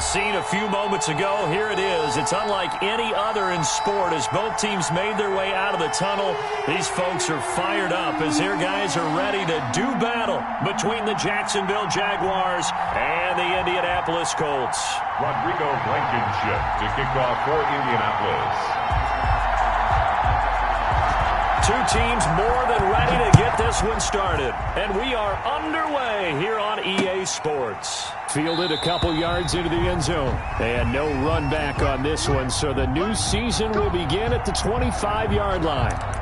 scene a few moments ago. Here it is. It's unlike any other in sport as both teams made their way out of the tunnel. These folks are fired up as their guys are ready to do battle between the Jacksonville Jaguars and the Indianapolis Colts. Rodrigo Blankenship to kick off for Indianapolis. Two teams more than ready to get this one started. And we are underway here on EA Sports. Fielded a couple yards into the end zone. And no run back on this one, so the new season will begin at the 25-yard line.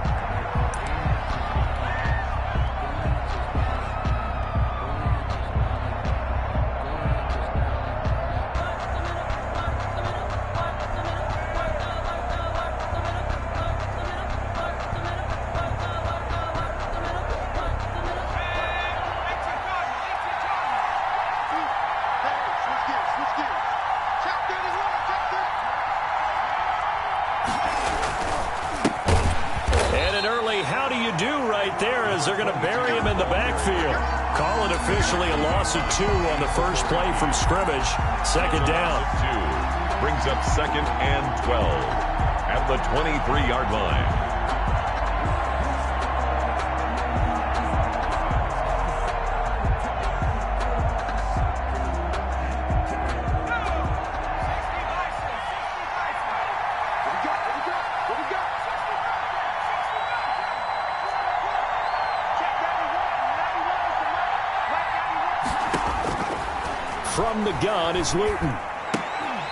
How do you do right there as they're going to bury him in the backfield. Call it officially a loss of 2 on the first play from scrimmage. Second down. 2 brings up 2nd and 12 at the 23-yard line. From the gun is Luton.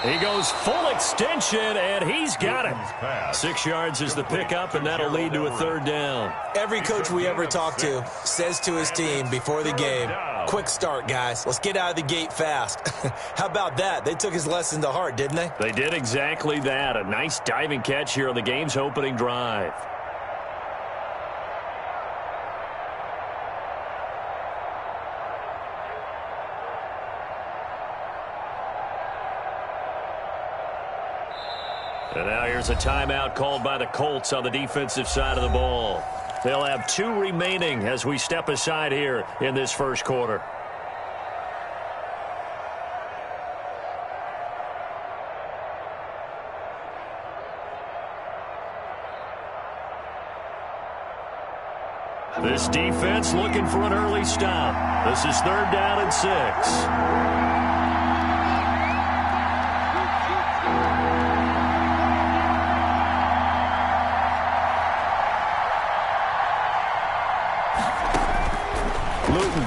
He goes full extension, and he's got it. 6 yards is the pickup, and that'll lead to a 3rd down. Every coach we ever talk to says to his team before the game, quick start, guys. Let's get out of the gate fast. How about that? They took his lesson to heart, didn't they? They did exactly that. A nice diving catch here on the game's opening drive. And now here's a timeout called by the Colts on the defensive side of the ball. They'll have 2 remaining as we step aside here in this first quarter. This defense looking for an early stop. This is 3rd down and 6.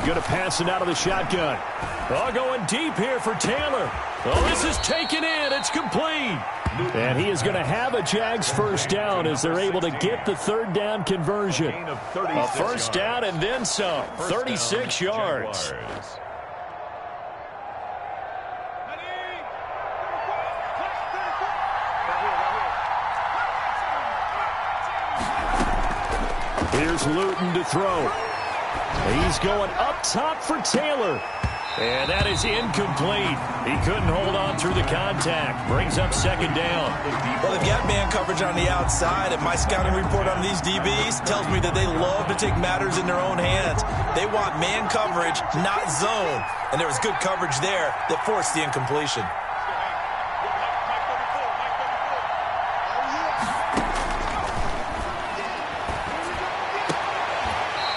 Going to pass it out of the shotgun. Oh, going deep here for Taylor. Oh, this is taken in. It's complete. And he is going to have a Jags first down as they're able to get the 3rd down conversion. A first down and then some. 36 yards. Here's Luton to throw. He's going up top for Taylor. And that is incomplete. He couldn't hold on through the contact. Brings up 2nd down. Well, they've got man coverage on the outside, and my scouting report on these DBs tells me that they love to take matters in their own hands. They want man coverage, not zone. And there was good coverage there that forced the incompletion.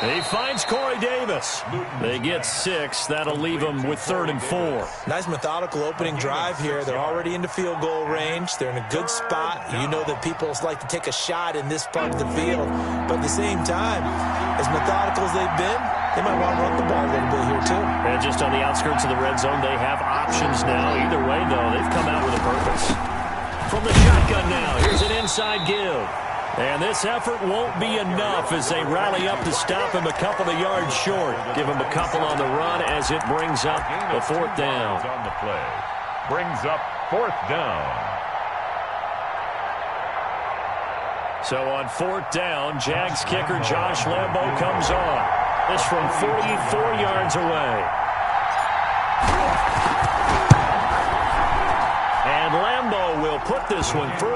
He finds Corey Davis. They get 6. That'll leave them with 3rd and 4. Nice methodical opening drive here. They're already into field goal range. They're in a good spot. You know that people like to take a shot in this part of the field. But at the same time, as methodical as they've been, they might want to run the ball a little bit here too. And just on the outskirts of the red zone, they have options now. Either way, though, they've come out with a purpose. From the shotgun now, here's an inside give. And this effort won't be enough as they rally up to stop him a couple of yards short. Give him a couple on the run as it brings up the 4th down. On the play. Brings up 4th down. So on 4th down, Jags kicker Josh Lambo comes on. This from 44 yards away. And Lambo will put this one through.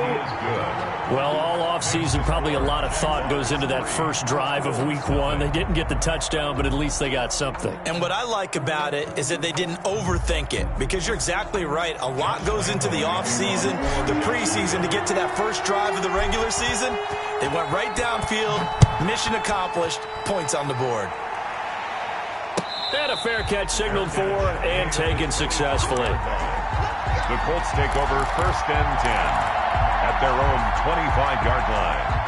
Well, all offseason, probably a lot of thought goes into that first drive of week one. They didn't get the touchdown, but at least they got something. And what I like about it is that they didn't overthink it, because you're exactly right. A lot goes into the offseason, the preseason, to get to that first drive of the regular season. They went right downfield, mission accomplished, points on the board. And a fair catch signaled for and taken successfully. The Colts take over 1st and 10 at their own 25-yard line.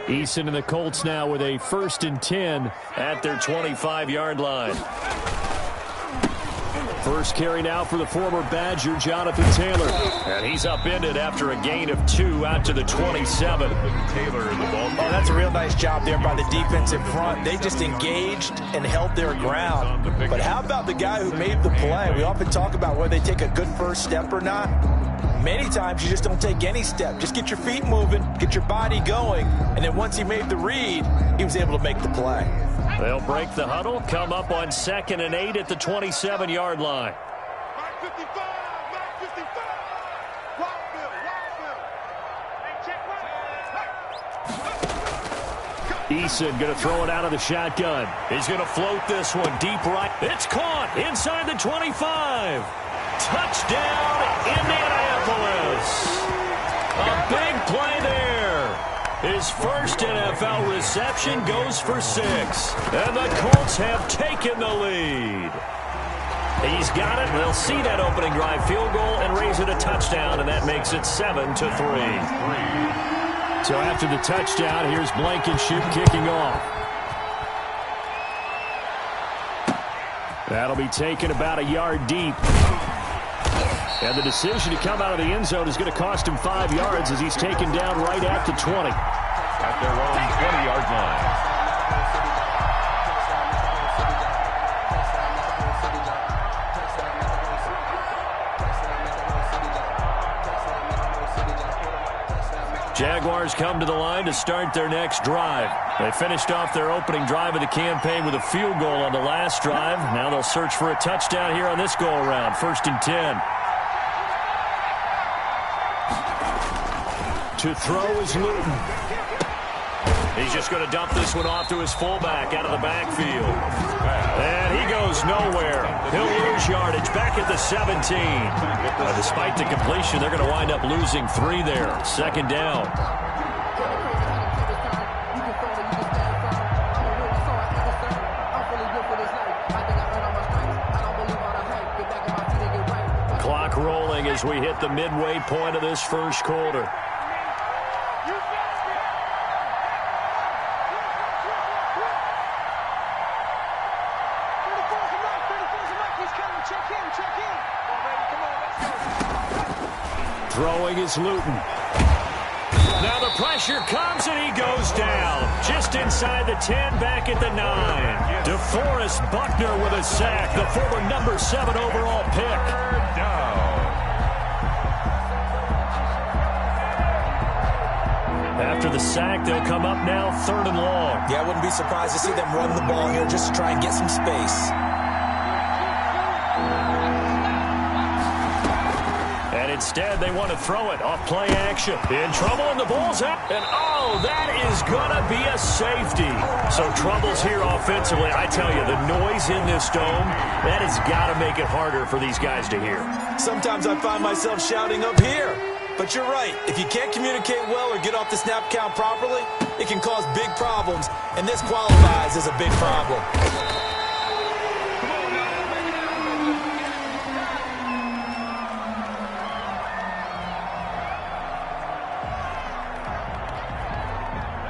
Eason and the Colts now with a 1st and 10 at their 25-yard line. First carry now for the former Badger, Jonathan Taylor. And he's upended after a gain of 2 out to the 27. Taylor in the ball. Oh, that's a real nice job there by the defense in front. They just engaged and held their ground. But how about the guy who made the play? We often talk about whether they take a good first step or not. Many times you just don't take any step. Just get your feet moving, get your body going, and then once he made the read, he was able to make the play. They'll break the huddle, come up on 2nd and 8 at the 27-yard line. Eason going to throw it out of the shotgun. He's going to float this one deep right. It's caught inside the 25. Touchdown, Indianapolis. A big play there. His first NFL reception goes for 6. And the Colts have taken the lead. He's got it. They'll see that opening drive field goal and raise it a touchdown, and that makes it 7-3. So after the touchdown, here's Blankenship kicking off. That'll be taken about a yard deep. And the decision to come out of the end zone is going to cost him 5 yards as he's taken down right at the 20. At their own 20-yard line. Jaguars come to the line to start their next drive. They finished off their opening drive of the campaign with a field goal on the last drive. Now they'll search for a touchdown here on this go-around. 1st and 10. To throw is Luton. He's just going to dump this one off to his fullback out of the backfield. And he goes nowhere. He'll lose yardage back at the 17. Despite the completion, they're going to wind up losing 3 there. 2nd down. Clock rolling as we hit the midway point of this first quarter. Throwing is Luton. Now the pressure comes and he goes down. Just inside the 10, back at the 9. DeForest Buckner with a sack, the former number 7 overall pick. After the sack, they'll come up now 3rd and long. Yeah, I wouldn't be surprised to see them run the ball here just to try and get some space. Instead, they want to throw it off play action. In trouble, and the ball's out. And, oh, that is going to be a safety. So troubles here offensively. I tell you, the noise in this dome, that has got to make it harder for these guys to hear. Sometimes I find myself shouting up here. But you're right. If you can't communicate well or get off the snap count properly, it can cause big problems. And this qualifies as a big problem.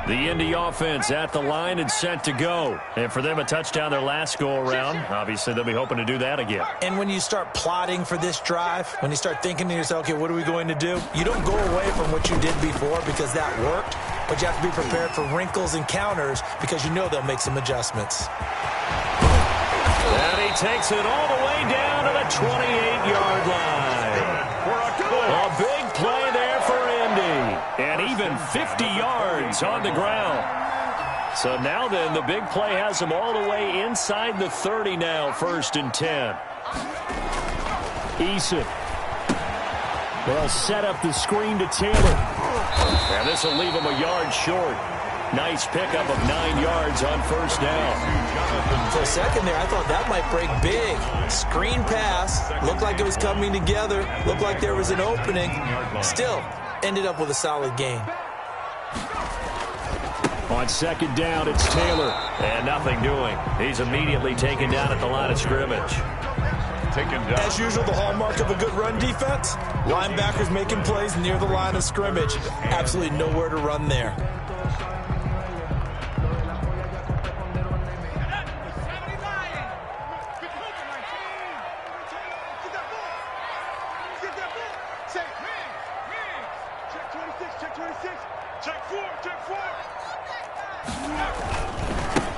The Indy offense at the line and set to go. And for them, a touchdown their last go-around. Obviously, they'll be hoping to do that again. And when you start plotting for this drive, when you start thinking to yourself, okay, what are we going to do? You don't go away from what you did before because that worked, but you have to be prepared for wrinkles and counters because you know they'll make some adjustments. And he takes it all the way down to the 28-yard line. and 50 yards on the ground. So now then, the big play has them all the way inside the 30 now, 1st and 10. Eason. They'll set up the screen to Taylor. And this will leave him a yard short. Nice pickup of 9 yards on 1st down. For a second there, I thought that might break big. Screen pass. Looked like it was coming together. Looked like there was an opening. Still, ended up with a solid gain. On 2nd down, it's Taylor. And nothing doing. He's immediately taken down at the line of scrimmage. Taken down. As usual, the hallmark of a good run defense. Linebackers making plays near the line of scrimmage. Absolutely nowhere to run there.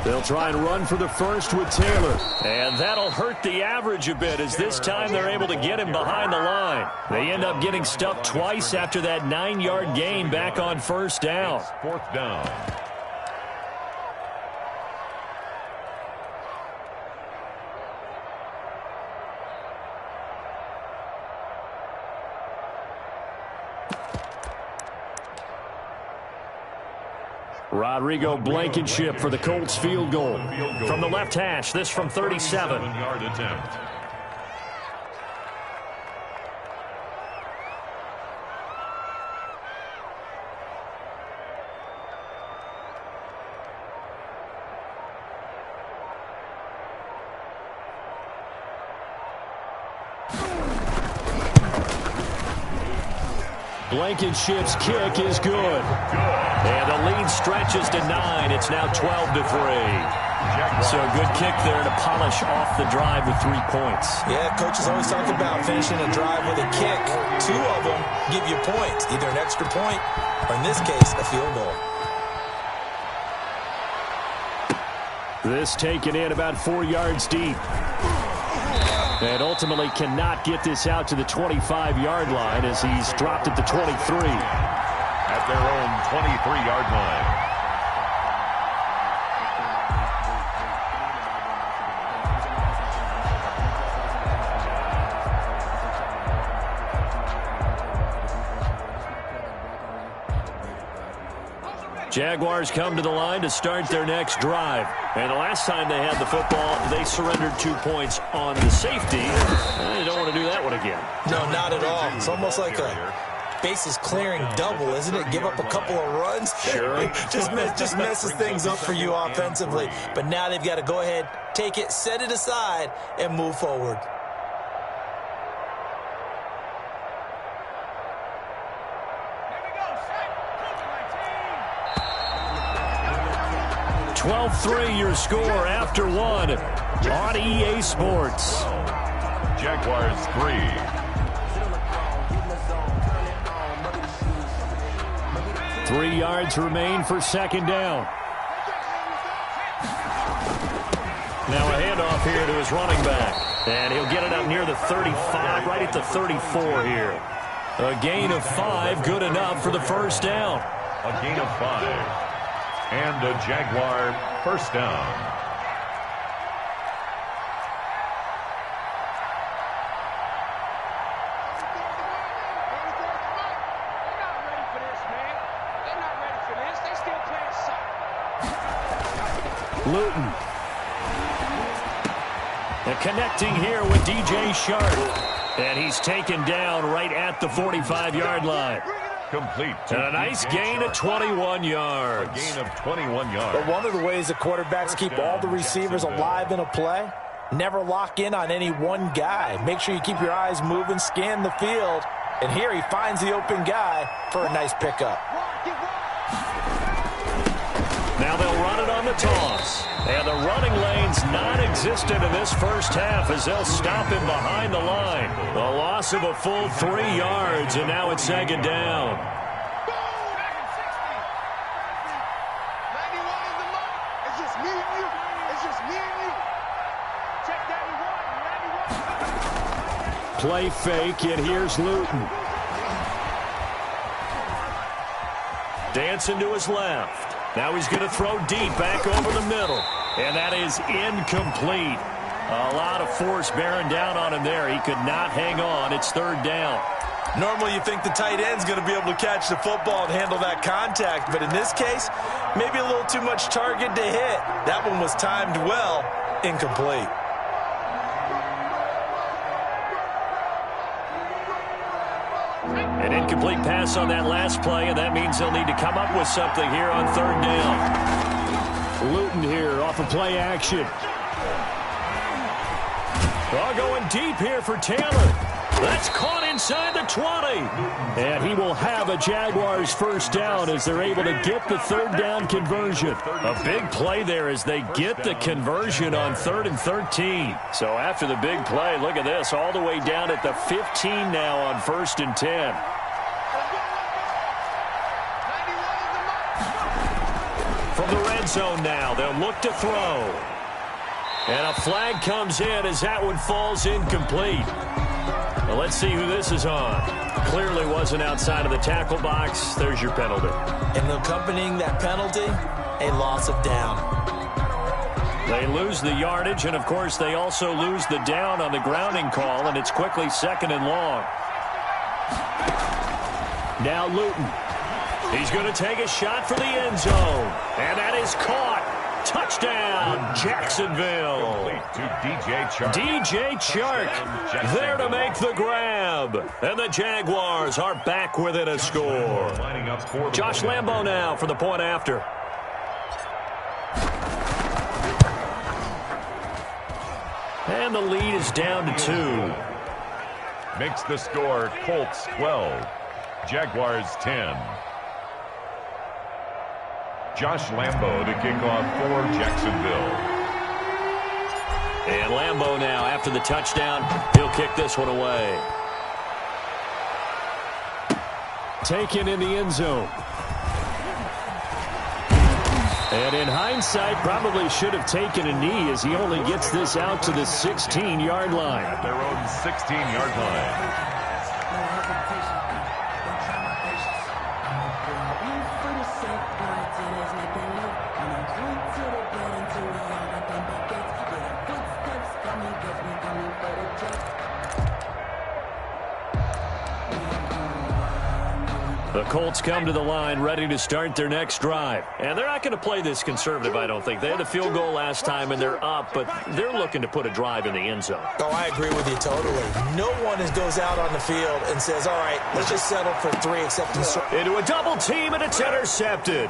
They'll try and run for the first with Taylor. And that'll hurt the average a bit, as this time they're able to get him behind the line. They end up getting stuffed twice after that 9-yard gain back on 1st down. 4th down. Rodrigo Blankenship for the Colts field goal. From the left hash, this from 37. 7-yard attempt. Blankenship's kick is good. And the lead stretches to 9. It's now 12-3. So a good kick there to polish off the drive with 3 points. Yeah, coaches always talk about finishing a drive with a kick. 2 of them give you points, either an extra point or, in this case, a field goal. This taken in about 4 yards deep. And ultimately cannot get this out to the 25-yard line as he's dropped at the 23. At their own 23-yard line. Jaguars come to the line to start their next drive. And the last time they had the football, they surrendered 2 points on the safety. You don't want to do that one again. No, not at all. It's almost like a bases clearing double, isn't it? Give up a couple of runs. Sure. just messes things up for you offensively. But now they've got to go ahead, take it, set it aside, and move forward. Here we go. 12-3 your score after 1 on EA Sports. Jaguars 3. 3 yards remain for 2nd down. Now a handoff here to his running back. And he'll get it up near the 35, right at the 34 here. A gain of 5, good enough for the 1st down. A gain of 5. And a Jaguar 1st down. Luton. And connecting here with DJ Sharp. And he's taken down right at the 45-yard line. Complete. And a nice gain of 21 yards. A gain of 21 yards. But one of the ways the quarterbacks keep all the receivers alive in a play, never lock in on any one guy. Make sure you keep your eyes moving, scan the field. And here he finds the open guy for a nice pickup. Now they'll run it on the toss. And the running lane's non-existent in this first half as they'll stop him behind the line. A loss of a full 3 yards, and now it's 2nd down. Play fake, and here's Luton. Dancing to his left. Now he's going to throw deep back over the middle. And that is incomplete. A lot of force bearing down on him there. He could not hang on. It's third down. Normally you think the tight end's going to be able to catch the football and handle that contact, but in this case, maybe a little too much target to hit. That one was timed well, incomplete. An incomplete pass on that last play, and that means they'll need to come up with something here on third down. Luton here off of play action. Oh, going deep here for Taylor. That's caught inside the 20. And he will have a Jaguars first down as they're able to get the third down conversion. A big play there as they get the conversion on 3rd and 13. So after the big play, look at this, all the way down at the 15 now on 1st and 10. From the red zone now, they'll look to throw. And a flag comes in as that one falls incomplete. Well, let's see who this is on. Clearly wasn't outside of the tackle box. There's your penalty. And accompanying that penalty, a loss of down. They lose the yardage, and, of course, they also lose the down on the grounding call, and it's quickly 2nd and long. Now Luton. He's going to take a shot for the end zone, and that is caught. Touchdown, Jacksonville. To DJ Chark. DJ Chark there to make the grab. And the Jaguars are back within a score. Josh Lambo now for the point after. And the lead is down to 2. Makes the score Colts 12, Jaguars 10. Josh Lambo to kick off for Jacksonville. And Lambo now, after the touchdown, he'll kick this one away. Taken in the end zone. And in hindsight, probably should have taken a knee as he only gets this out to the 16-yard line. At their own 16-yard line. The Colts come to the line ready to start their next drive. And they're not going to play this conservative, I don't think. They had a field goal last time, and they're up, but they're looking to put a drive in the end zone. Oh, I agree with you totally. No one goes out on the field and says, all right, let's just settle for 3 except into a double team, and it's intercepted.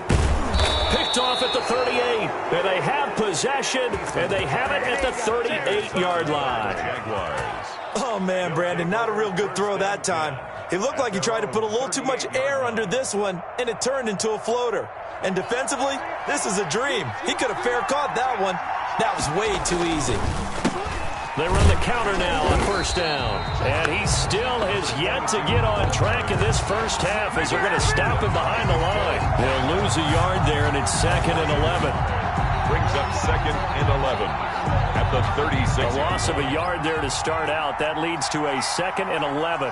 Picked off at the 38. And they have possession, and they have it at the 38-yard line. Jaguars. Oh, man, Brandon, not a real good throw that time. It looked like he tried to put a little too much air under this one, and it turned into a floater. And defensively, this is a dream. He could have fair caught that one. That was way too easy. They run the counter now on first down. And he still has yet to get on track in this first half as they're going to stop him behind the line. They'll lose a yard there, and it's 2nd and 11. Brings up 2nd and 11 at the 36. A loss of a yard there to start out. That leads to a 2nd and 11.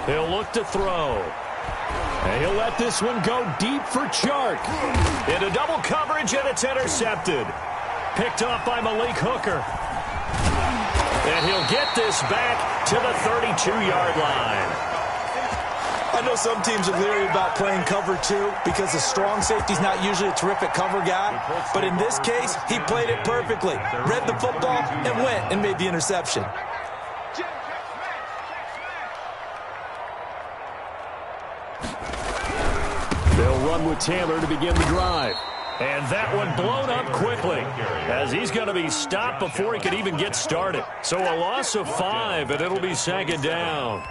He'll look to throw. And he'll let this one go deep for Chark. Into double coverage, and it's intercepted. Picked off by Malik Hooker. And he'll get this back to the 32-yard line. I know some teams are leery about playing cover 2 because the strong safety's not usually a terrific cover guy. But in this case, he played it perfectly. Read the football and went and made the interception. They'll run with Taylor to begin the drive. And that one blown up quickly as he's going to be stopped before he could even get started. So a loss of 5, and it'll be 2nd down.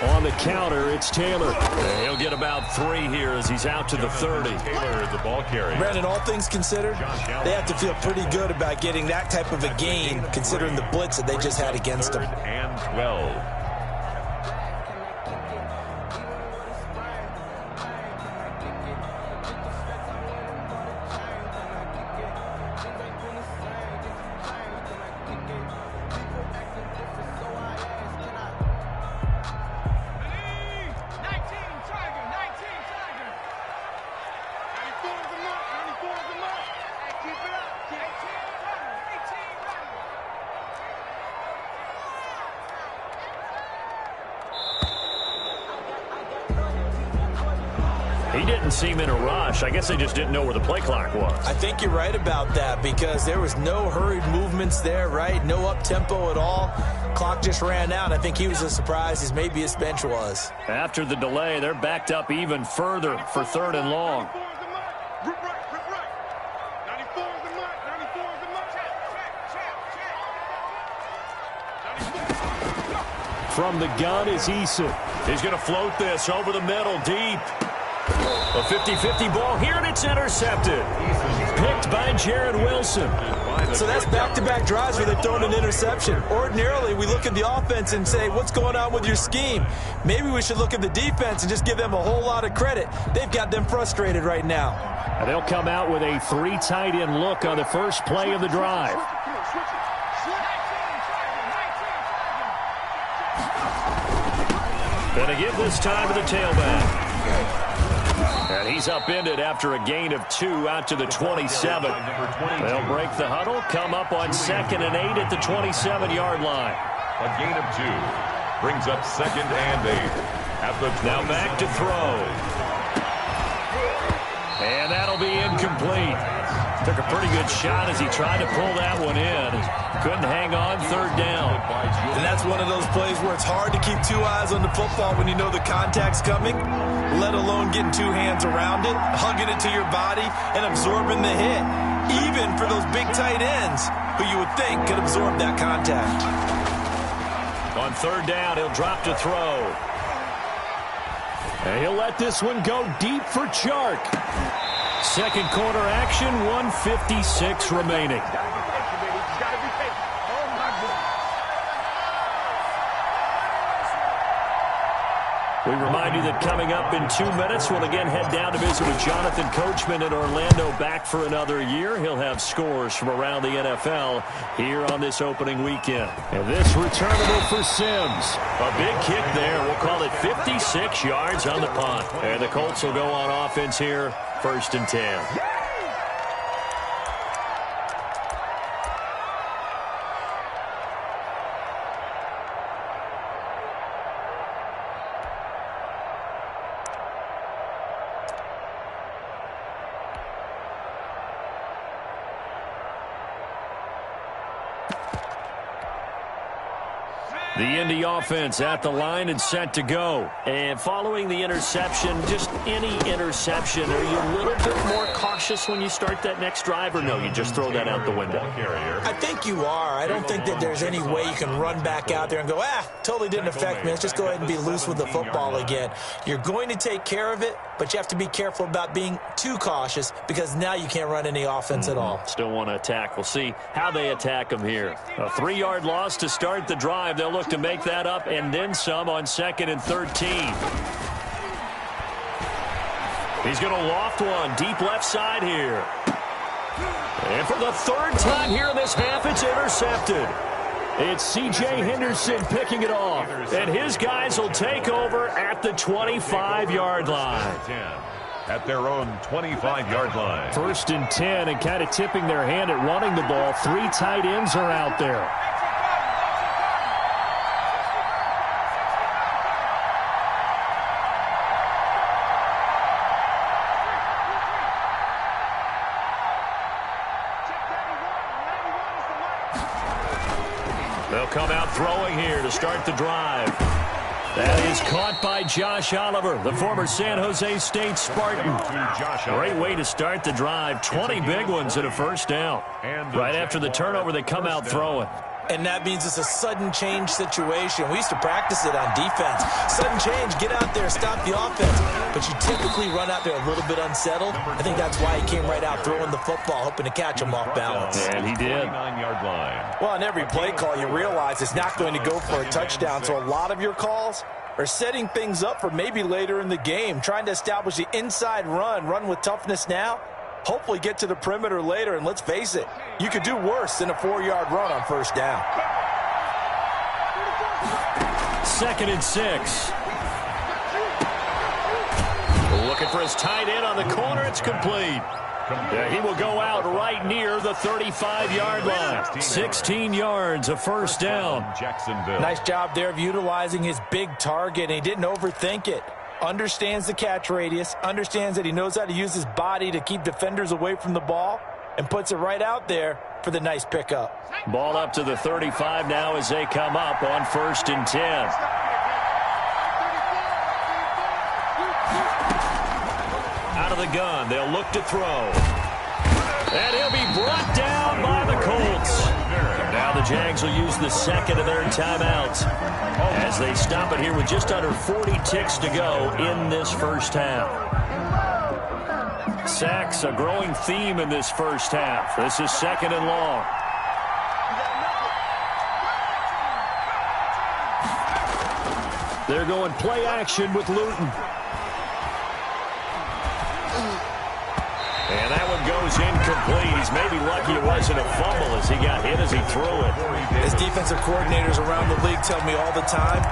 On the counter, it's Taylor. And he'll get about 3 here as he's out to the 30. Taylor is the ball carrier. Brandon, all things considered, they have to feel pretty good about getting that type of a gain, considering the blitz that they just had against them. 3rd and 12. He didn't seem in a rush. I guess they just didn't know where the play clock was. I think you're right about that because there was no hurried movements there, right? No up-tempo at all. Clock just ran out. I think he was as surprised as maybe his bench was. After the delay, they're backed up even further for 3rd and long. From the gun is Eason. He's going to float this over the middle, deep. A 50-50 ball here, and it's intercepted. Picked by Jared Wilson. So that's back-to-back drives where they've thrown an interception. Ordinarily, we look at the offense and say, what's going on with your scheme? Maybe we should look at the defense and just give them a whole lot of credit. They've got them frustrated right now. And they'll come out with a 3 tight end look on the first play of the drive. And to give this time to the tailback. And he's upended after a gain of 2 out to the 27. They'll break the huddle, come up on 2nd and 8 at the 27-yard line. A gain of 2 brings up 2nd and 8 at the 27. Now back to throw. And that'll be incomplete. Took a pretty good shot as he tried to pull that one in. Couldn't hang on, 3rd down. And that's one of those plays where it's hard to keep 2 eyes on the football when you know the contact's coming, let alone getting 2 hands around it, hugging it to your body, and absorbing the hit, even for those big tight ends who you would think could absorb that contact. On 3rd down, he'll drop to throw. And he'll let this one go deep for Chark. 2nd quarter action, 1:56 remaining. We remind you that coming up in 2 minutes, we'll again head down to visit with Jonathan Coachman in Orlando, back for another year. He'll have scores from around the NFL here on this opening weekend. And this returnable for Sims. A big kick there. We'll call it 56 yards on the punt. And the Colts will go on offense here, 1st and 10. The Indy offense at the line and set to go. And following the interception, just any interception, are you a little bit more cautious when you start that next drive, or no, you just throw that out the window? I think you are. I don't think that there's any way you can run back out there and go, totally didn't affect me. Let's just go ahead and be loose with the football again. You're going to take care of it, but you have to be careful about being too cautious because now you can't run any offense at all. Still want to attack. We'll see how they attack them here. A 3-yard loss to start the drive. They'll look to make that up and then some on 2nd and 13. He's going to loft one deep left side here. And for the 3rd time here in this half, it's intercepted. It's C.J. Henderson picking it off. And his guys will take over at the 25-yard line. At their own 25-yard line. 1st and 10, and kind of tipping their hand at running the ball. 3 tight ends are out there. They'll come out throwing here to start the drive. That is caught by Josh Oliver, the former San Jose State Spartan. Great way to start the drive. 20 big ones at a 1st down. Right after the turnover, they come out throwing. And that means it's a sudden change situation. We used to practice it on defense. Sudden change, get out there, stop the offense. But you typically run out there a little bit unsettled. I think that's why he came right out throwing the football, hoping to catch him off balance. And he did. 9-yard line. Well, on every play call, you realize it's not going to go for a touchdown. So a lot of your calls are setting things up for maybe later in the game, trying to establish the inside run with toughness now. Hopefully get to the perimeter later, and let's face it, you could do worse than a 4-yard run on first down. 2nd and 6. Looking for his tight end on the corner. It's complete. Yeah, he will go out right near the 35-yard line. 16 yards, a first down. Jacksonville. Nice job there of utilizing his big target, and he didn't overthink it. Understands the catch radius, understands that he knows how to use his body to keep defenders away from the ball, and puts it right out there for the nice pickup. Ball up to the 35 now as they come up on 1st and 10. Out of the gun, they'll look to throw. And he'll be brought down by the Colts. Now the Jags will use the second of their timeouts as they stop it here with just under 40 ticks to go in this first half. Sacks, a growing theme in this first half. This is 2nd and long. They're going play action with Luton. And that one goes incomplete. He's maybe lucky it wasn't a fumble as he got hit as he threw it. As defensive coordinators around the league tell me all the time,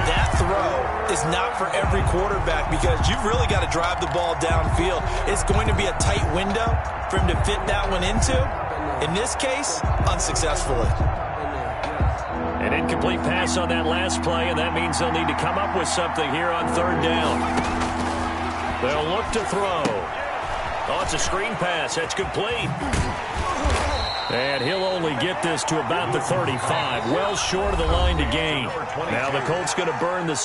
that throw is not for every quarterback because you've really got to drive the ball downfield. It's going to be a tight window for him to fit that one into. In this case, unsuccessfully. An incomplete pass on that last play, and that means they'll need to come up with something here on 3rd down. They'll look to throw. Oh, it's a screen pass. That's complete. And he'll only get this to about the 35. Well short of the line to gain. Now the Colts going to burn the...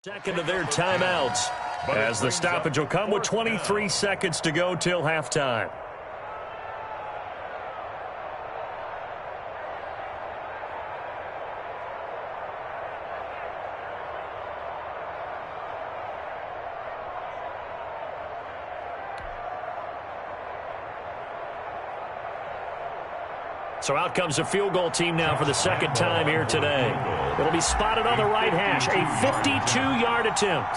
Second of their timeouts as the stoppage will come with 23 seconds to go till halftime. So out comes the field goal team now for the second time here today. It'll be spotted on the right hash. A 52-yard attempt.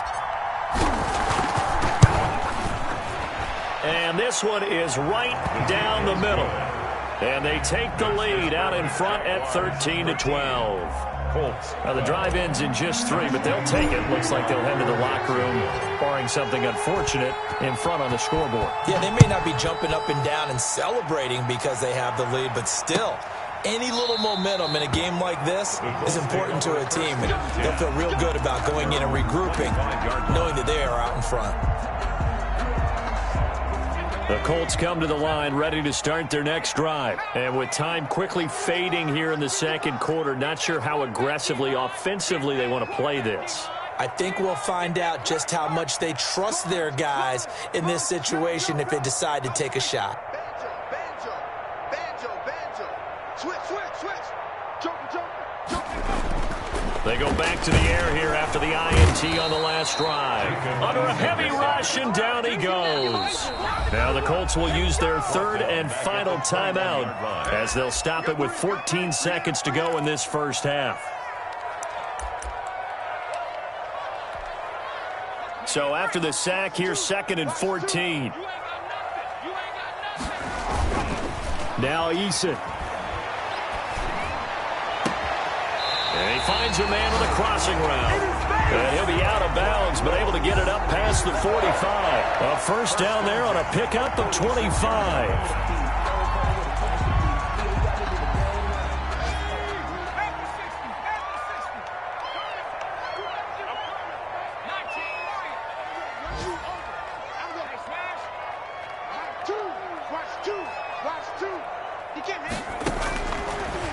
And this one is right down the middle. And they take the lead out in front at 13-12. Now the drive ends in just 3, but they'll take it. Looks like they'll head to the locker room, barring something unfortunate, in front on the scoreboard. Yeah, they may not be jumping up and down and celebrating because they have the lead, but still, any little momentum in a game like this is important to a team, and they'll feel real good about going in and regrouping, knowing that they are out in front. The Colts come to the line ready to start their next drive. And with time quickly fading here in the second quarter, not sure how aggressively, offensively they want to play this. I think we'll find out just how much they trust their guys in this situation if they decide to take a shot. They go back to the air here after the INT on the last drive. Under a heavy rush, and down he goes. Now the Colts will use their third and final timeout as they'll stop it with 14 seconds to go in this first half. So after the sack, here's 2nd and 14. Now Eason. And he finds a man on the crossing route. And he'll be out of bounds, but able to get it up past the 45. A first down there on a pickup of 25.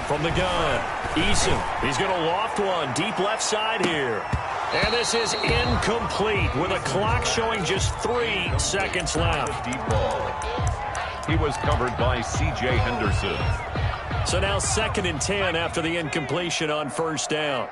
From the gun, Eason. He's going to loft one deep left side here. And this is incomplete with a clock showing just 3 seconds left. Deep ball. He was covered by C.J. Henderson. So now 2nd and 10 after the incompletion on first down.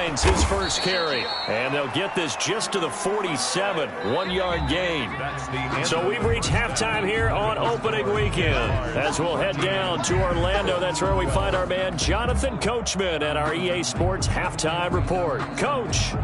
His first carry, and they'll get this just to the 47, 1-yard gain. So we've reached halftime here on opening weekend. As we'll head down to Orlando, that's where we find our man Jonathan Coachman at our EA Sports Halftime Report. Coach.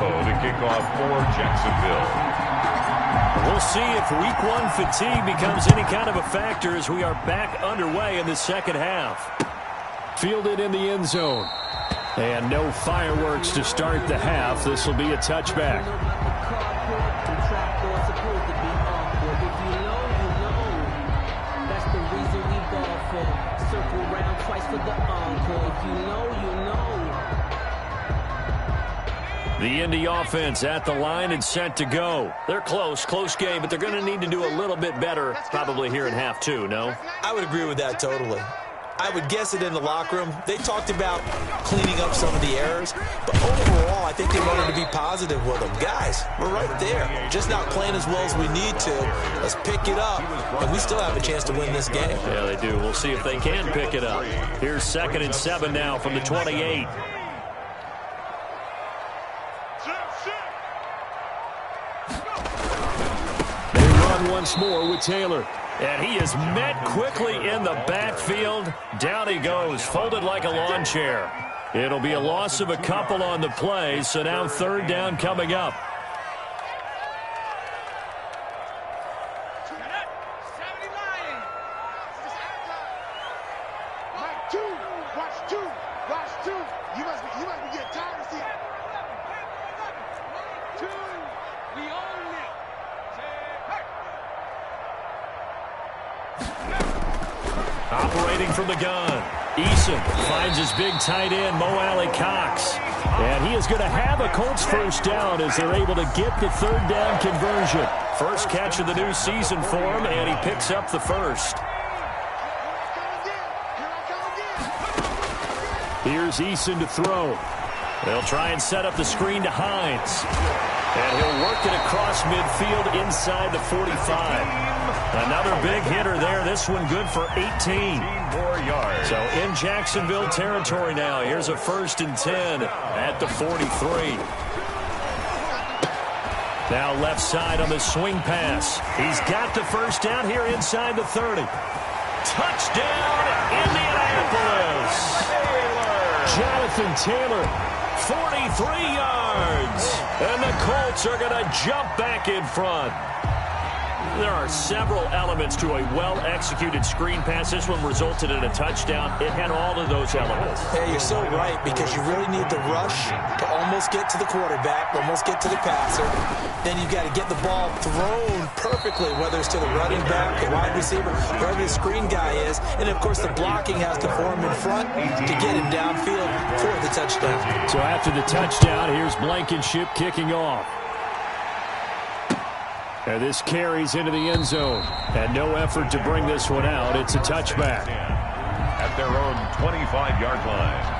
To kick off for Jacksonville. We'll see if week 1 fatigue becomes any kind of a factor as we are back underway in the second half. Fielded in the end zone. And no fireworks to start the half. This will be a touchback. The Indy offense at the line and set to go. They're close game, but they're going to need to do a little bit better probably here in half 2, no? I would agree with that totally. I would guess it in the locker room. They talked about cleaning up some of the errors, but overall, I think they wanted to be positive with them. Guys, we're right there. Just not playing as well as we need to. Let's pick it up, and we still have a chance to win this game. Yeah, they do. We'll see if they can pick it up. Here's 2nd and 7 now from the 28. Once more with Taylor. And he is met quickly in the backfield. Down he goes, folded like a lawn chair. It'll be a loss of a couple on the play, so now 3rd down coming up. Operating from the gun, Eason finds his big tight end, Mo Alley Cox. And he is going to have a Colts first down as they're able to get the 3rd down conversion. First catch of the new season for him, and he picks up the first. Here's Eason to throw. They'll try and set up the screen to Hines. And he'll work it across midfield inside the 45. Another big hitter there. This one good for 18 more yards. So in Jacksonville territory now. Here's a 1st and 10 at the 43. Now left side on the swing pass. He's got the first down here inside the 30. Touchdown, Indianapolis. Jonathan Taylor, 43 yards. And the Colts are going to jump back in front. There are several elements to a well-executed screen pass. This one resulted in a touchdown. It had all of those elements. Yeah, you're so right, because you really need the rush to almost get to the quarterback, almost get to the passer. Then you've got to get the ball thrown perfectly, whether it's to the running back, the wide receiver, wherever the screen guy is. And, of course, the blocking has to form in front to get him downfield for the touchdown. So after the touchdown, here's Blankenship kicking off. And this carries into the end zone. And no effort to bring this one out. It's a touchback. At their own 25-yard line.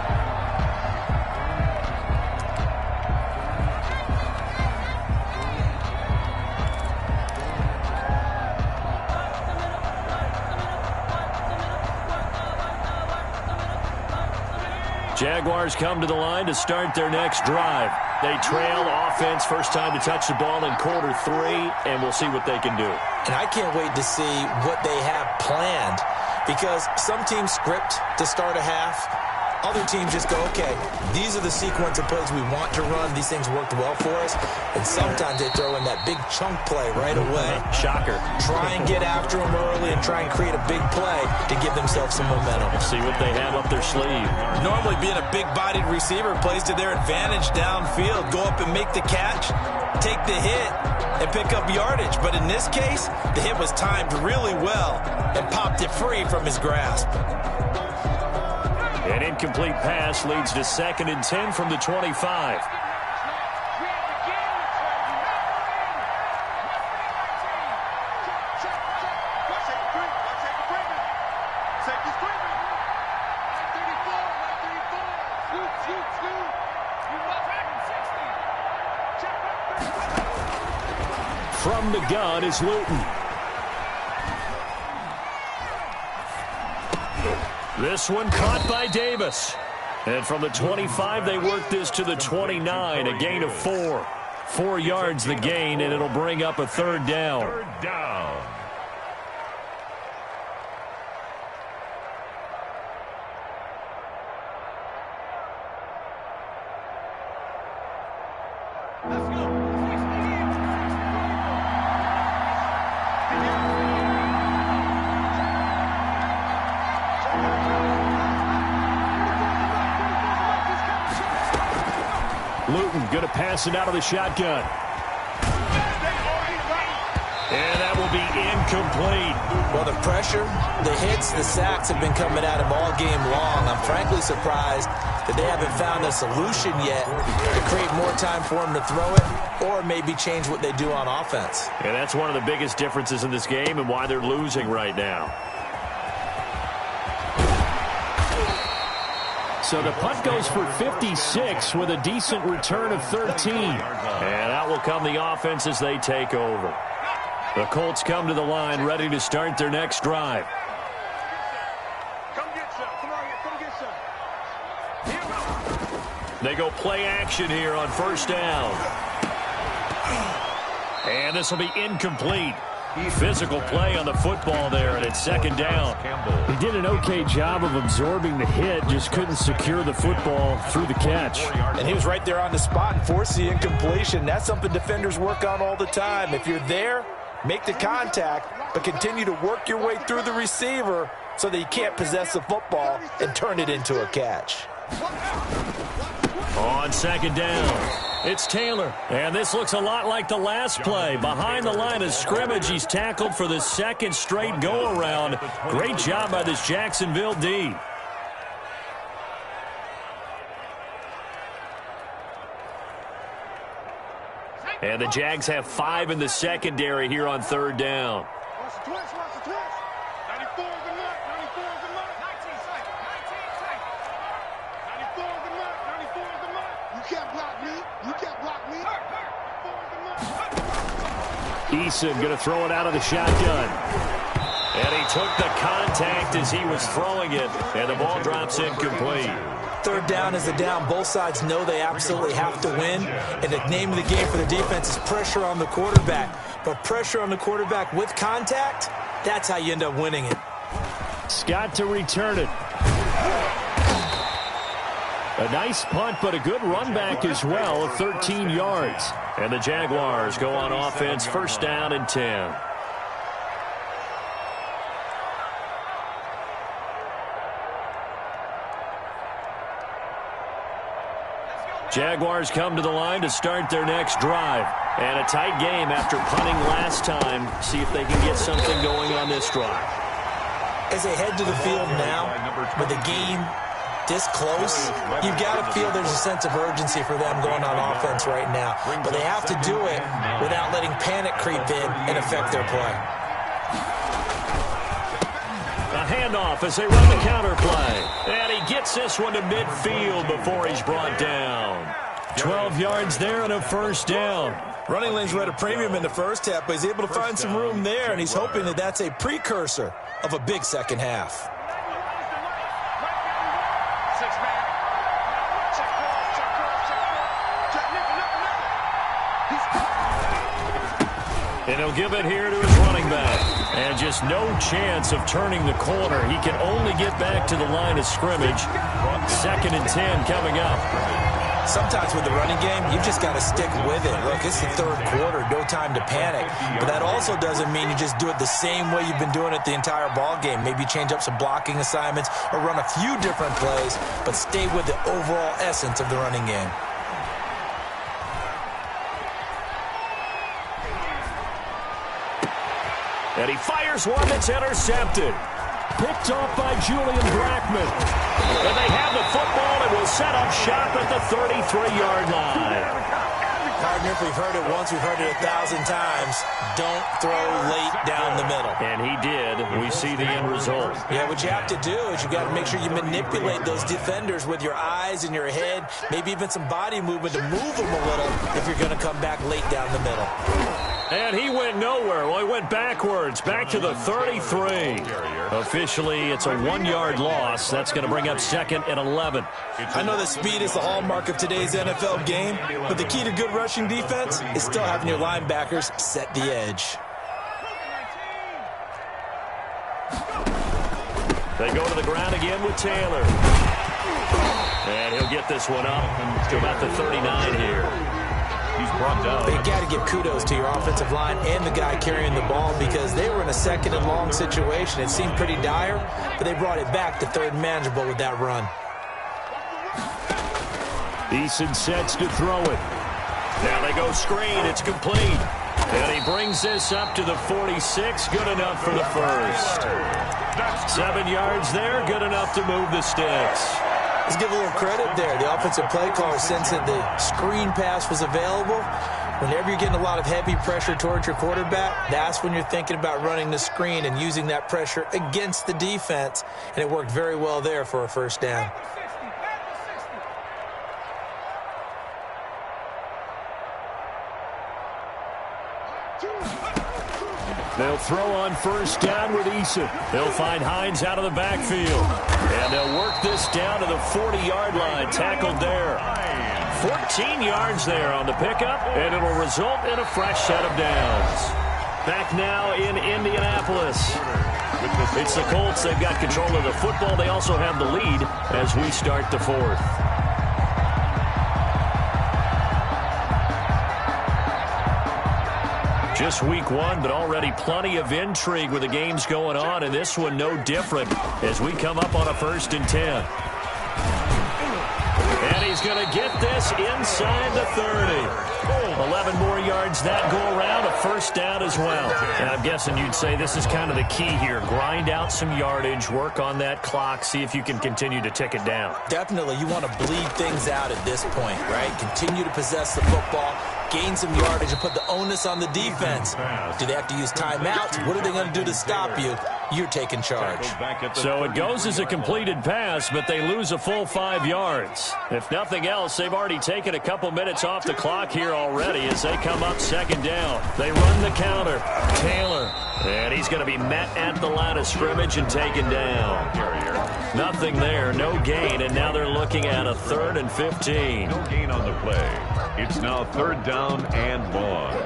Jaguars come to the line to start their next drive. They trail offense, first time to touch the ball in quarter 3, and we'll see what they can do. And I can't wait to see what they have planned, because some teams script to start a half. Other teams just go, okay, these are the sequence of plays we want to run. These things worked well for us. And sometimes they throw in that big chunk play right away. Shocker. Try and get after them early and try and create a big play to give themselves some momentum. We'll see what they have up their sleeve. Normally being a big-bodied receiver plays to their advantage downfield. Go up and make the catch, take the hit, and pick up yardage. But in this case, the hit was timed really well and popped it free from his grasp. An incomplete pass leads to 2nd and 10 from the 25. From the gun is Luton. This one caught by Davis. And from the 25, they work this to the 29, a gain of 4. 4 yards the gain, and it'll bring up a 3rd down. 3rd down. Luton going to pass it out of the shotgun. And that will be incomplete. Well, the pressure, the hits, the sacks have been coming at him all game long. I'm frankly surprised that they haven't found a solution yet to create more time for him to throw it or maybe change what they do on offense. And that's one of the biggest differences in this game and why they're losing right now. So the punt goes for 56 with a decent return of 13. And out will come the offense as they take over. The Colts come to the line ready to start their next drive. They go play action here on 1st down. And this will be incomplete. Physical play on the football there, and it's 2nd down. He did an okay job of absorbing the hit, just couldn't secure the football through the catch. And he was right there on the spot and forced the incompletion. That's something defenders work on all the time. If you're there, make the contact, but continue to work your way through the receiver so that you can't possess the football and turn it into a catch. On 2nd down, it's Taylor. And this looks a lot like the last play. Behind the line of scrimmage, he's tackled for the 2nd straight go-around. Great job by this Jacksonville D. And the Jags have 5 in the secondary here on 3rd down. Eason going to throw it out of the shotgun. And he took the contact as he was throwing it, and the ball drops incomplete. 3rd down is a down. Both sides know they absolutely have to win. And the name of the game for the defense is pressure on the quarterback. But pressure on the quarterback with contact, that's how you end up winning it. Scott to return it. A nice punt, but a good run back as well of 13 yards. And the Jaguars go on offense, 1st down and 10. Jaguars come to the line to start their next drive. And a tight game after punting last time. See if they can get something going on this drive. As they head to the field now, with the game this close, you've got to feel there's a sense of urgency for them going on offense right now. But they have to do it without letting panic creep in and affect their play. A handoff as they run the counter play. And he gets this one to midfield before he's brought down. 12 yards there and a 1st down. Running lanes were at a premium in the first half, but he's able to find some room there, and he's hoping that that's a precursor of a big second half. And he'll give it here to his running back. And just no chance of turning the corner. He can only get back to the line of scrimmage. 2nd and 10 coming up. Sometimes with the running game, you've just got to stick with it. Look, it's the 3rd quarter, no time to panic. But that also doesn't mean you just do it the same way you've been doing it the entire ball game. Maybe change up some blocking assignments or run a few different plays, but stay with the overall essence of the running game. And he fires one that's intercepted. Picked off by Julian Blackman. And they have the football and will set up shop at the 33-yard line. Partner, if we've heard it once, we've heard it 1,000 times. Don't throw late down the middle. And he did. We see the end result. Yeah, what you have to do is you got to make sure you manipulate those defenders with your eyes and your head, maybe even some body movement to move them a little if you're going to come back late down the middle. And he went nowhere. Well, he went backwards, back to the 33. Officially, it's a 1-yard loss. That's going to bring up 2nd and 11. I know that speed is the hallmark of today's NFL game, but the key to good rushing defense is still having your linebackers set the edge. They go to the ground again with Taylor. And he'll get this one up to about the 39 here. He's brought down. But you got to give kudos to your offensive line and the guy carrying the ball because they were in a 2nd and long situation. It seemed pretty dire, but they brought it back to 3rd and manageable with that run. Eason sets to throw it. Now they go screen. It's complete. And he brings this up to the 46. Good enough for the first. 7 yards there. Good enough to move the sticks. Let's give a little credit there. The offensive play caller sensed that the screen pass was available. Whenever you're getting a lot of heavy pressure towards your quarterback, that's when you're thinking about running the screen and using that pressure against the defense. And it worked very well there for a first down. They'll throw on first down with Eason. They'll find Hines out of the backfield. And they'll work this down to the 40-yard line. Tackled there. 14 yards there on the pickup, and it'll result in a fresh set of downs. Back now in Indianapolis. It's the Colts. They've got control of the football. They also have the lead as we start the 4th. Just week 1, but already plenty of intrigue with the games going on, and this one no different as we come up on a 1st and 10. And he's going to get this inside the 30. 11 more yards that go around, a first down as well. And I'm guessing you'd say this is kind of the key here. Grind out some yardage, work on that clock, see if you can continue to tick it down. Definitely, you want to bleed things out at this point, right? Continue to possess the football, gain some yardage, and put the onus on the defense. Do they have to use timeouts? What are they going to do to stop you? You're taking charge. So it goes as a completed pass, but they lose a full 5 yards. If nothing else, they've already taken a couple minutes off the clock here already as they come up 2nd down. They run the counter. Taylor. And he's going to be met at the line of scrimmage and taken down. Nothing there, no gain, and now they're looking at a 3rd and 15. No gain on the play. It's now 3rd down and long.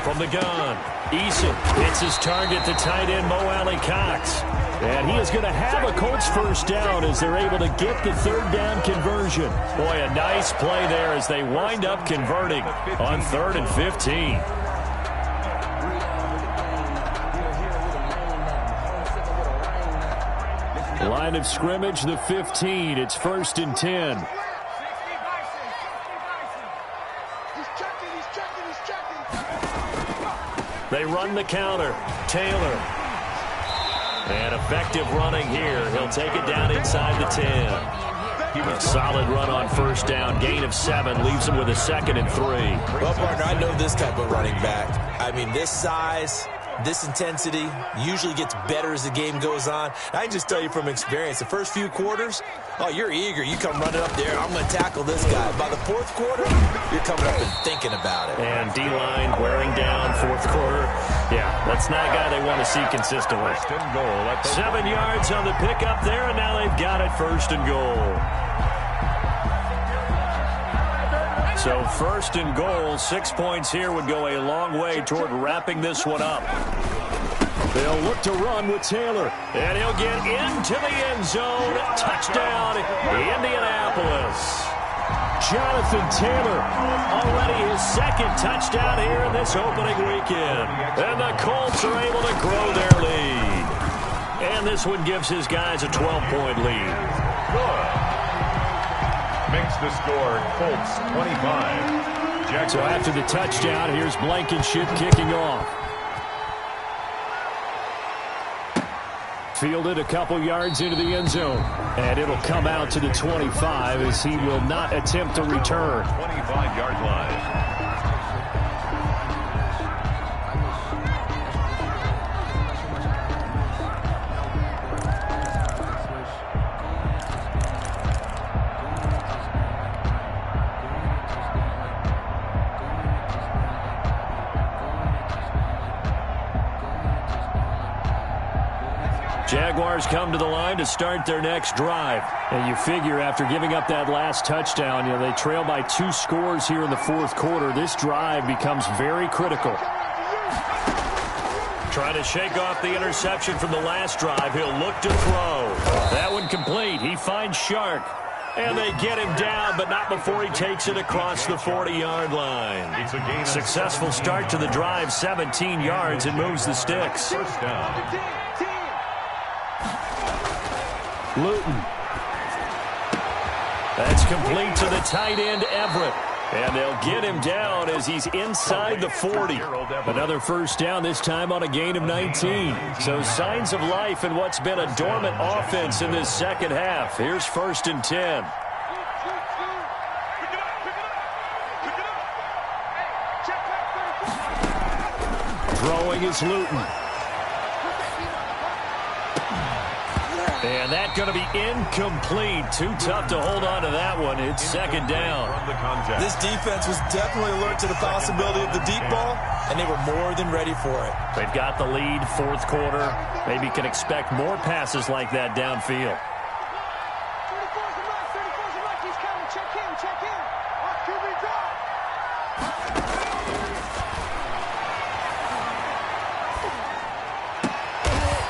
From the gun, Eason hits his target, the tight end, Mo Alley Cox. And he is going to have a Colts first down as they're able to get the 3rd down conversion. Boy, a nice play there as they wind up converting on 3rd and 15. Line of scrimmage, the 15. It's 1st and 10. They run the counter. Taylor. And effective running here. He'll take it down inside the 10. A solid run on first down. Gain of 7 leaves him with a 2nd and 3. Well, partner, I know this type of running back. I mean, this size, This intensity usually gets better as the game goes on. I can just tell you from experience, the first few quarters, oh, you're eager. You come running up there, I'm going to tackle this guy. By the fourth quarter, you're coming up and thinking about it. And D-line wearing down fourth quarter. Yeah, that's not a guy they want to see consistently. 7 yards on the pickup there, and now they've got it first and goal. So first and goal, 6 points here would go a long way toward wrapping this one up. They'll look to run with Taylor, and he'll get into the end zone. Touchdown, Indianapolis. Jonathan Taylor, already his second touchdown here in this opening weekend. And the Colts are able to grow their lead. And this one gives his guys a 12-point lead. Makes the score Colts 25. So after the touchdown, here's Blankenship kicking off. Fielded a couple yards into the end zone. And it'll come out to the 25 as he will not attempt to return. 25-yard line. Jaguars come to the line to start their next drive. And you figure after giving up that last touchdown, they trail by 2 scores here in the fourth quarter. This drive becomes very critical. Trying to shake off the interception from the last drive. He'll look to throw. That one complete. He finds Shark. And they get him down, but not before he takes it across the 40-yard line. Successful start to the drive, 17 yards, and moves the sticks. First down. Luton. That's complete to the tight end, Everett. And they'll get him down as he's inside the 40. Another first down, this time on a gain of 19. So signs of life in what's been a dormant offense in this second half. Here's first and 10. Throwing is Luton. And that's going to be incomplete. Too tough to hold on to that one. It's second down. This defense was definitely alert to the possibility of the deep ball, and they were more than ready for it. They've got the lead, fourth quarter. Maybe can expect more passes like that downfield.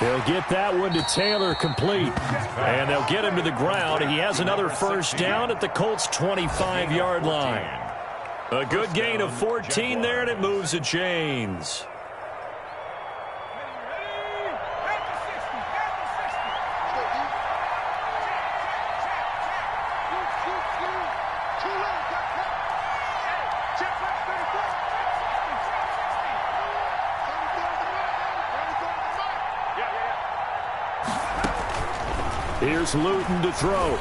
They'll get that one to Taylor complete. And they'll get him to the ground. He has another first down at the Colts' 25-yard line. A good gain of 14 there, and it moves the chains. Here's Luton to throw.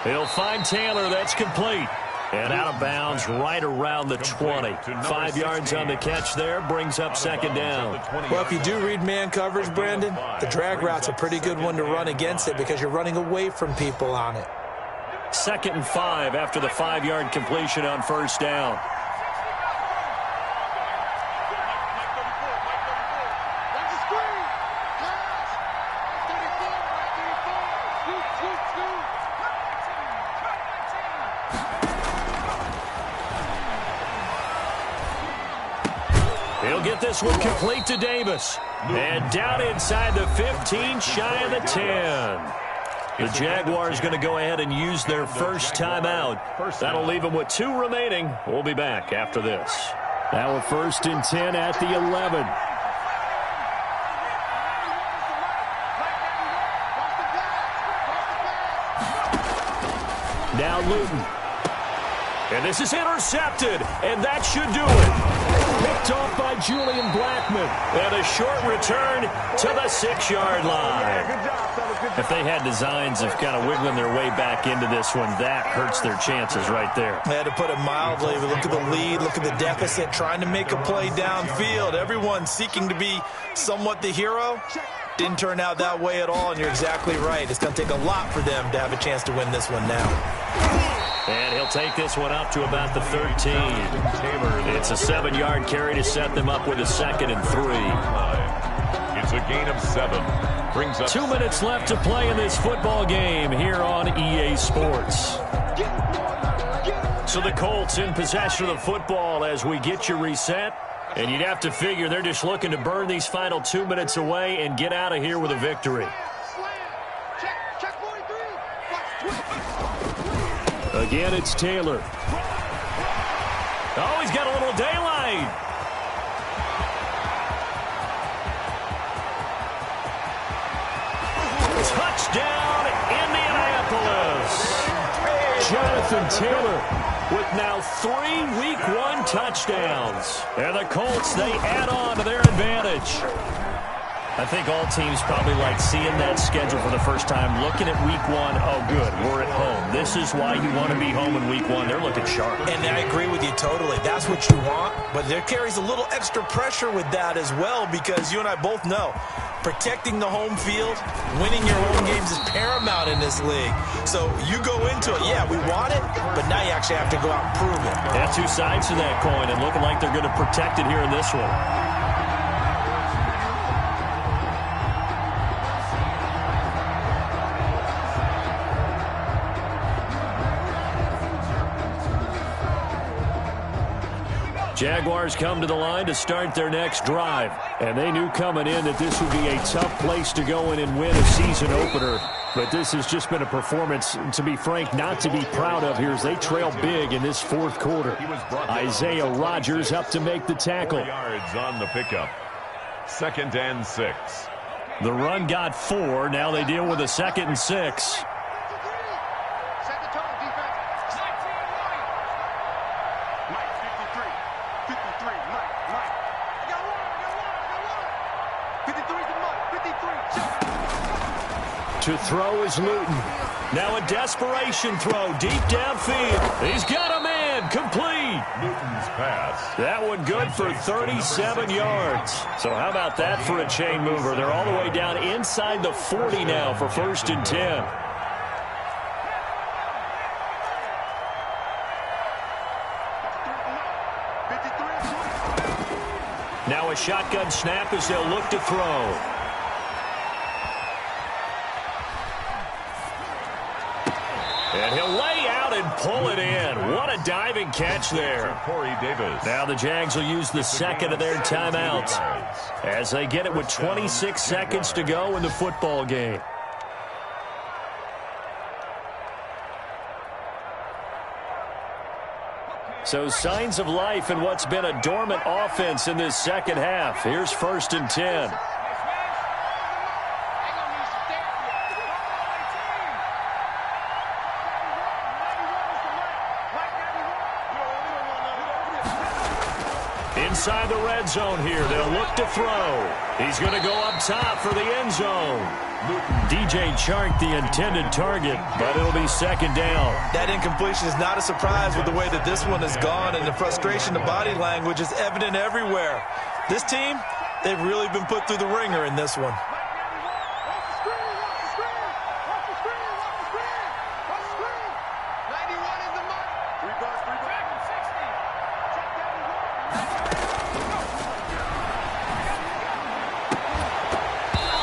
He'll find Taylor. That's complete. And out of bounds right around the 20. 5 yards on the catch there. Brings up second down. Well, if you do read man coverage, Brandon, the drag route's a pretty good one to run against it because you're running away from people on it. 2nd and 5 after the 5-yard completion on first down. He'll get this one complete to Davis. And down inside the 15, shy of the 10. The Jaguars going to go ahead and use their first timeout. That'll leave them with 2 remaining. We'll be back after this. Now a 1st and 10 at the 11. Now Luton. And this is intercepted. And that should do it. Picked off by Julian Blackmon. And a short return to the 6-yard line. If they had designs of kind of wiggling their way back into this one, that hurts their chances right there. I had to put it mildly. Look at the lead, look at the deficit, trying to make a play downfield. Everyone seeking to be somewhat the hero. Didn't turn out that way at all, and you're exactly right. It's going to take a lot for them to have a chance to win this one now. And he'll take this one up to about the 13. It's a 7-yard carry to set them up with a 2nd and 3. It's a gain of 7. Brings up 2 minutes left to play in this football game here on EA Sports. So the Colts in possession of the football as we get you reset. And you'd have to figure they're just looking to burn these final 2 minutes away and get out of here with a victory. Again, it's Taylor. Oh, he's got a little daylight. Touchdown, Indianapolis. Jonathan Taylor with now 3 Week 1 touchdowns. And the Colts, they add on to their advantage. I think all teams probably like seeing that schedule for the first time, looking at Week 1. Oh, good, we're at home. This is why you want to be home in Week 1. They're looking sharp. And I agree with you totally. That's what you want. But there carries a little extra pressure with that as well, because you and I both know protecting the home field, winning your home games is paramount in this league. So you go into it, yeah, we want it, but now you actually have to go out and prove it. That's 2 sides to that coin, and looking like they're going to protect it here in this one. Jaguars come to the line to start their next drive. And they knew coming in that this would be a tough place to go in and win a season opener. But this has just been a performance, to be frank, not to be proud of here as they trail big in this 4th quarter. Isaiah Rodgers up to make the tackle. 4 yards on the pickup. 2nd and 6. The run got 4. Now they deal with a 2nd and 6. To throw is Luton. Now a desperation throw deep downfield. He's got a man. Complete. Newton's pass. That one good for 37 yards. So how about that for a chain mover? They're all the way down inside the 40 now for 1st and 10. Now a shotgun snap as they'll look to throw. And he'll lay out and pull it in. What a diving catch there. Corey Davis. Now the Jags will use the 2nd of their timeouts as they get it with 26 seconds to go in the football game. So signs of life in what's been a dormant offense in this 2nd half. Here's 1st and 10. Inside the red zone here. They'll look to throw. He's going to go up top for the end zone. DJ Chark, the intended target, but it'll be 2nd down. That incompletion is not a surprise with the way that this one has gone, and the frustration, the body language is evident everywhere. This team, they've really been put through the ringer in this one.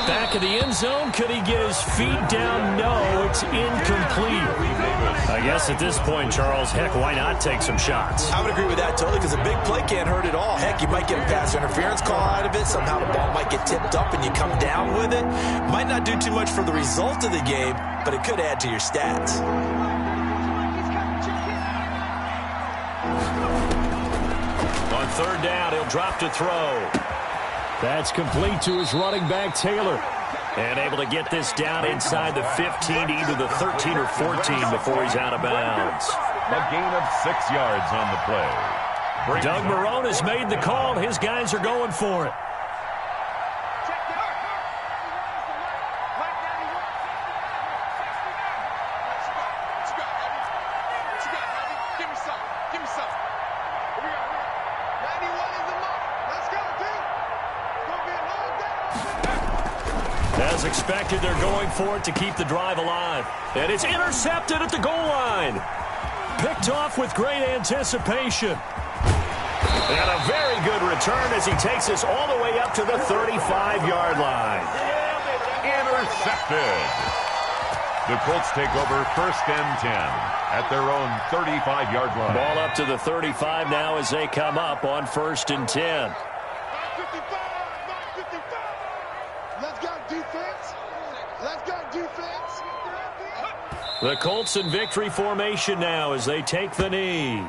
Back of the end zone. Could he get his feet down? No, it's incomplete. I guess at this point, Charles, heck, why not take some shots? I would agree with that totally, because a big play can't hurt at all. Heck, you might get a pass interference call out of it. Somehow the ball might get tipped up and you come down with it. Might not do too much for the result of the game, but it could add to your stats. On 3rd down, he'll drop to throw. That's complete to his running back, Taylor. And able to get this down inside the 15 to either the 13 or 14 before he's out of bounds. A gain of 6 yards on the play. Doug Marrone has made the call. His guys are going for it. As expected, they're going for it to keep the drive alive. And it's intercepted at the goal line. Picked off with great anticipation. And a very good return as he takes us all the way up to the 35-yard line. Intercepted. The Colts take over 1st and 10 at their own 35-yard line. Ball up to the 35 now as they come up on 1st and 10. The Colts in victory formation now as they take the knee.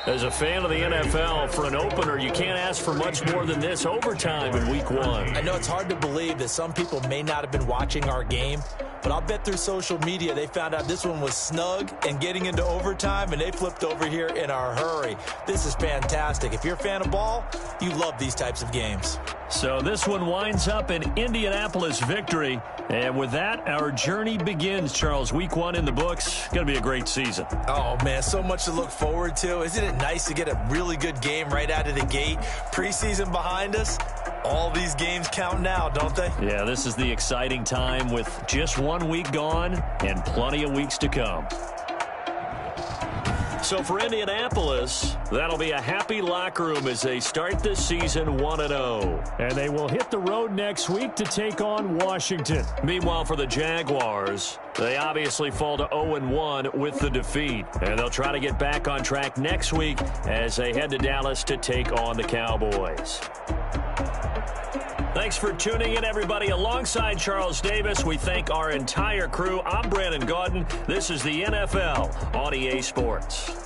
As a fan of the NFL, for an opener, you can't ask for much more than this overtime in Week 1. I know it's hard to believe that some people may not have been watching our game, but I'll bet through social media they found out this one was snug and getting into overtime, and they flipped over here in a hurry. This is fantastic. If you're a fan of ball, you love these types of games. So this one winds up an Indianapolis victory. And with that, our journey begins, Charles. Week 1 in the books. Going to be a great season. Oh, man, so much to look forward to. Isn't it nice to get a really good game right out of the gate? Preseason behind us. All these games count now, don't they? Yeah, this is the exciting time with just 1 week gone and plenty of weeks to come. So for Indianapolis, that'll be a happy locker room as they start this season 1-0. And they will hit the road next week to take on Washington. Meanwhile, for the Jaguars, they obviously fall to 0-1 with the defeat. And they'll try to get back on track next week as they head to Dallas to take on the Cowboys. Thanks for tuning in, everybody. Alongside Charles Davis, we thank our entire crew. I'm Brandon Gaudin. This is the NFL on EA Sports.